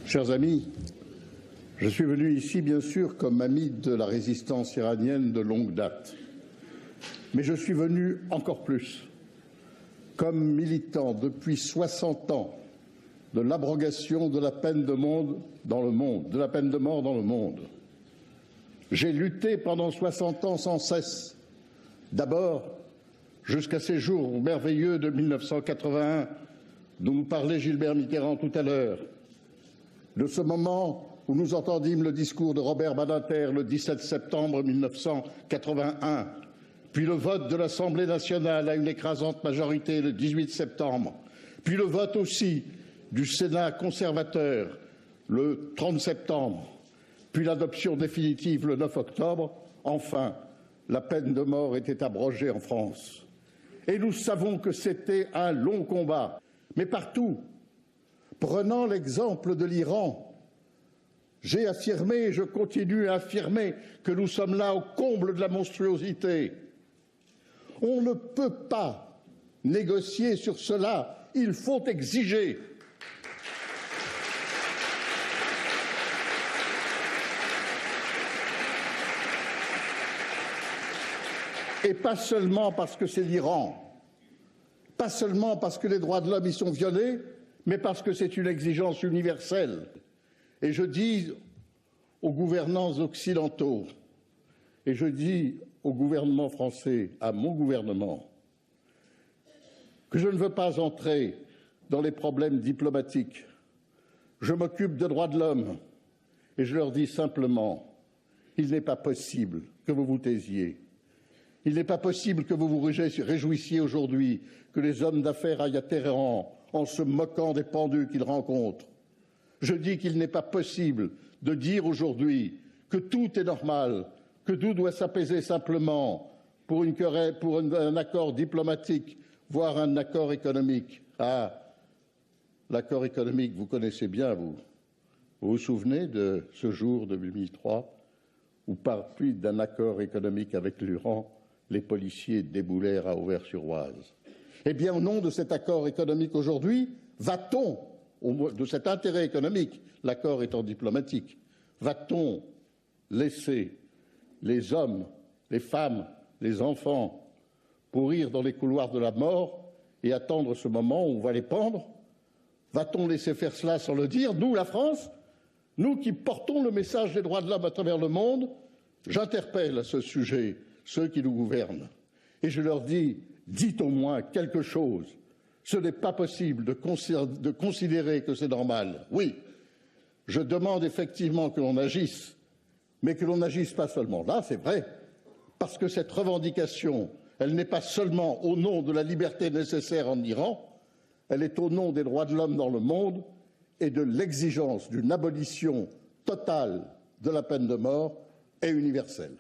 Chers amis, je suis venu ici, bien sûr, comme ami de la résistance iranienne de longue date. Mais je suis venu encore plus comme militant depuis 60 ans de l'abrogation de la peine de mort dans le monde. J'ai lutté pendant 60 ans sans cesse. D'abord, jusqu'à ces jours merveilleux de 1981 dont nous parlait Gilbert Mitterrand tout à l'heure, de ce moment où nous entendîmes le discours de Robert Badinter le 17 septembre 1981, puis le vote de l'Assemblée nationale à une écrasante majorité le 18 septembre, puis le vote aussi du Sénat conservateur le 30 septembre, puis l'adoption définitive le 9 octobre, enfin, la peine de mort était abrogée en France. Et nous savons que c'était un long combat, mais partout, prenant l'exemple de l'Iran, j'ai affirmé et je continue à affirmer que nous sommes là au comble de la monstruosité. On ne peut pas négocier sur cela, il faut exiger. Et pas seulement parce que c'est l'Iran, pas seulement parce que les droits de l'homme y sont violés, mais parce que c'est une exigence universelle. Et je dis aux gouvernants occidentaux, et je dis au gouvernement français, à mon gouvernement, que je ne veux pas entrer dans les problèmes diplomatiques. Je m'occupe des droits de l'homme et je leur dis simplement, il n'est pas possible que vous vous taisiez. Il n'est pas possible que vous vous réjouissiez aujourd'hui que les hommes d'affaires aillent à Téhéran en se moquant des pendus qu'ils rencontrent. Je dis qu'il n'est pas possible de dire aujourd'hui que tout est normal, que tout doit s'apaiser simplement pour un accord diplomatique, voire un accord économique. Ah, l'accord économique, vous connaissez bien, vous. Vous vous souvenez de ce jour de 2003 où, par suite d'un accord économique avec l'Iran, les policiers déboulèrent à Auvers-sur-Oise. Eh bien, au nom de cet accord économique aujourd'hui, va-t-on, de cet intérêt économique, l'accord étant diplomatique, va-t-on laisser les hommes, les femmes, les enfants pourrir dans les couloirs de la mort et attendre ce moment où on va les pendre? Va-t-on laisser faire cela sans le dire? Nous, la France, nous qui portons le message des droits de l'homme à travers le monde, j'interpelle à ce sujet ceux qui nous gouvernent. Et je leur dis, dites au moins quelque chose. Ce n'est pas possible de considérer que c'est normal. Oui, je demande effectivement que l'on agisse, mais que l'on n'agisse pas seulement là, c'est vrai, parce que cette revendication, elle n'est pas seulement au nom de la liberté nécessaire en Iran, elle est au nom des droits de l'homme dans le monde et de l'exigence d'une abolition totale de la peine de mort et universelle.